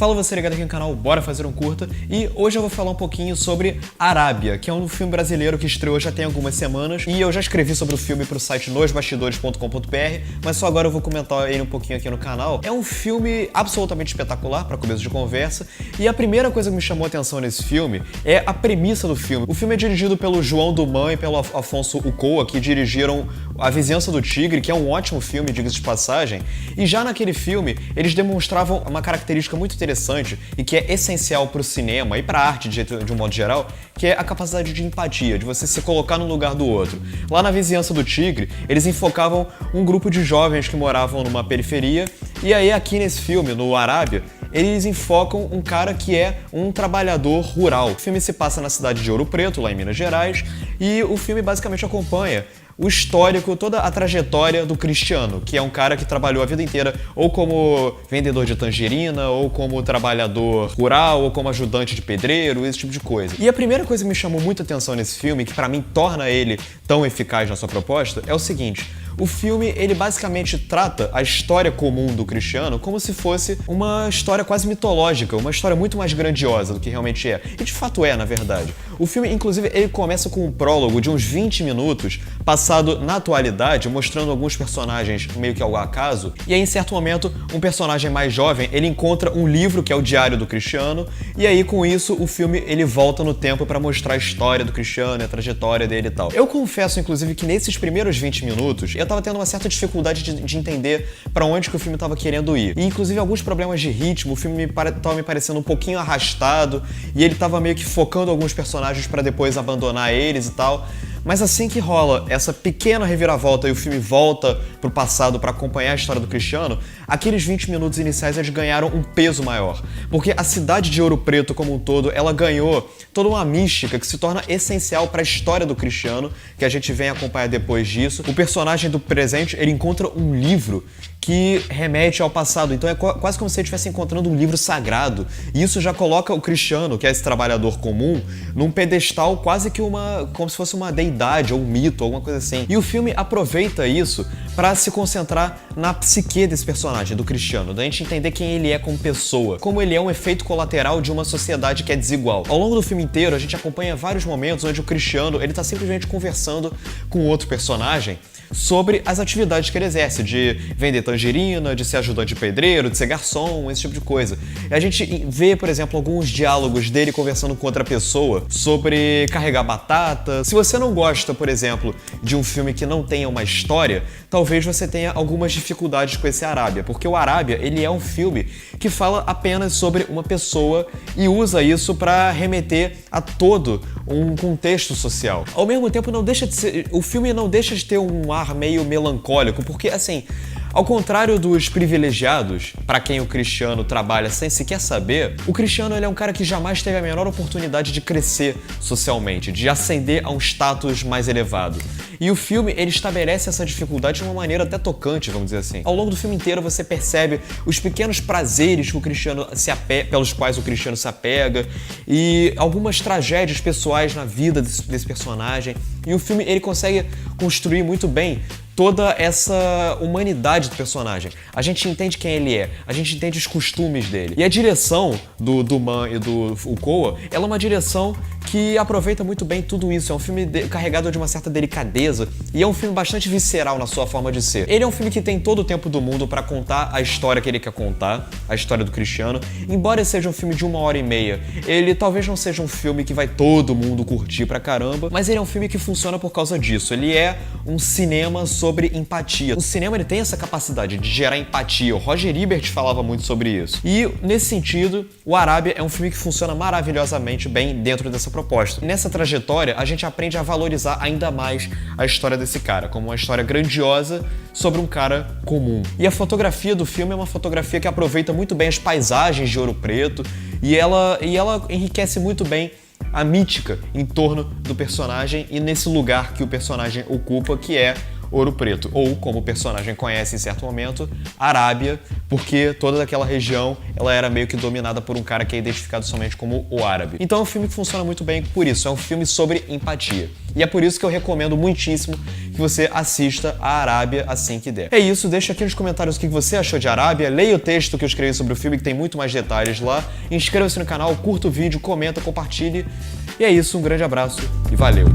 Fala você ligado aqui no canal, bora fazer um curta. E hoje eu vou falar um pouquinho sobre Arábia, que é um filme brasileiro que estreou já tem algumas semanas. E eu já escrevi sobre o filme pro site nosbastidores.com.br, mas só agora eu vou comentar ele um pouquinho aqui no canal. É um filme absolutamente espetacular para começo de conversa. E a primeira coisa que me chamou a atenção nesse filme é a premissa do filme. O filme é dirigido pelo João Duman e pelo Afonso Ucoa, que dirigiram A Vizinhança do Tigre, que é um ótimo filme, diga-se de passagem. E já naquele filme, eles demonstravam uma característica muito interessante e que é essencial para o cinema e para a arte de um modo geral, que é a capacidade de empatia, de você se colocar no lugar do outro. Lá na Vizinhança do Tigre, eles enfocavam um grupo de jovens que moravam numa periferia, e aí aqui nesse filme, no Arábia, eles enfocam um cara que é um trabalhador rural. O filme se passa na cidade de Ouro Preto, lá em Minas Gerais, e o filme basicamente acompanha o histórico, toda a trajetória do Cristiano, que é um cara que trabalhou a vida inteira ou como vendedor de tangerina, ou como trabalhador rural, ou como ajudante de pedreiro, esse tipo de coisa. E a primeira coisa que me chamou muita atenção nesse filme, que pra mim torna ele tão eficaz na sua proposta, é o seguinte: o filme, ele basicamente trata a história comum do Cristiano como se fosse uma história quase mitológica, uma história muito mais grandiosa do que realmente é. E de fato é, na verdade. O filme, inclusive, ele começa com um prólogo de uns 20 minutos, passado na atualidade, mostrando alguns personagens meio que ao acaso. E aí, em certo momento, um personagem mais jovem, ele encontra um livro que é o Diário do Cristiano, e aí, com isso, o filme, ele volta no tempo pra mostrar a história do Cristiano, a trajetória dele e tal. Eu confesso, inclusive, que nesses primeiros 20 minutos, eu tava tendo uma certa dificuldade de entender pra onde que o filme tava querendo ir. E, inclusive, alguns problemas de ritmo, o filme tava me parecendo um pouquinho arrastado, e ele tava meio que focando alguns personagens pra depois abandonar eles e tal. Mas assim que rola essa pequena reviravolta e o filme volta pro passado para acompanhar a história do Cristiano, aqueles 20 minutos iniciais eles ganharam um peso maior. Porque a cidade de Ouro Preto como um todo, ela ganhou toda uma mística que se torna essencial para a história do Cristiano, que a gente vem acompanhar depois disso. O personagem do presente, ele encontra um livro que remete ao passado. Então é quase como se ele estivesse encontrando um livro sagrado. E isso já coloca o Cristiano, que é esse trabalhador comum, num pedestal quase que como se fosse uma deidade ou um mito, alguma coisa assim. E o filme aproveita isso para se concentrar na psique desse personagem, do Cristiano, da gente entender quem ele é como pessoa, como ele é um efeito colateral de uma sociedade que é desigual. Ao longo do filme inteiro, a gente acompanha vários momentos onde o Cristiano, ele tá simplesmente conversando com outro personagem sobre as atividades que ele exerce, de vender tangerina, de ser ajudante de pedreiro, de ser garçom, esse tipo de coisa. E a gente vê, por exemplo, alguns diálogos dele conversando com outra pessoa sobre carregar batata. Se você não gosta, por exemplo, de um filme que não tenha uma história, talvez você tenha algumas dificuldades com esse Arábia, porque o Arábia, ele é um filme que fala apenas sobre uma pessoa e usa isso para remeter a todo um contexto social. Ao mesmo tempo, o filme não deixa de ter um ar meio melancólico, porque, assim, ao contrário dos privilegiados, para quem o Cristiano trabalha sem sequer saber, o Cristiano, ele é um cara que jamais teve a menor oportunidade de crescer socialmente, de ascender a um status mais elevado. E o filme, ele estabelece essa dificuldade de uma maneira até tocante, vamos dizer assim. Ao longo do filme inteiro você percebe os pequenos prazeres que o Cristiano pelos quais o Cristiano se apega e algumas tragédias pessoais na vida desse personagem. E o filme, ele consegue construir muito bem toda essa humanidade do personagem. A gente entende quem ele é, a gente entende os costumes dele. E a direção do Duman e do Ucoa, ela é uma direção que aproveita muito bem tudo isso. É um filme carregado de uma certa delicadeza e é um filme bastante visceral na sua forma de ser. Ele é um filme que tem todo o tempo do mundo pra contar a história que ele quer contar, a história do Cristiano. Embora seja um filme de 1h30, ele talvez não seja um filme que vai todo mundo curtir pra caramba, mas ele é um filme que funciona por causa disso. Ele é um cinema sobre empatia. O cinema, ele tem essa capacidade de gerar empatia. O Roger Ebert falava muito sobre isso. E, nesse sentido, o Arábia é um filme que funciona maravilhosamente bem dentro dessa proposta. Nessa trajetória, a gente aprende a valorizar ainda mais a história desse cara, como uma história grandiosa sobre um cara comum. E a fotografia do filme é uma fotografia que aproveita muito bem as paisagens de Ouro Preto e ela enriquece muito bem a mítica em torno do personagem e nesse lugar que o personagem ocupa, que é Ouro Preto, ou como o personagem conhece em certo momento, Arábia, porque toda aquela região ela era meio que dominada por um cara que é identificado somente como o árabe. Então é um filme que funciona muito bem por isso, é um filme sobre empatia. E é por isso que eu recomendo muitíssimo que você assista a Arábia assim que der. É isso, deixa aqui nos comentários o que você achou de Arábia, leia o texto que eu escrevi sobre o filme, que tem muito mais detalhes lá, inscreva-se no canal, curta o vídeo, comenta, compartilhe. E é isso, um grande abraço e valeu!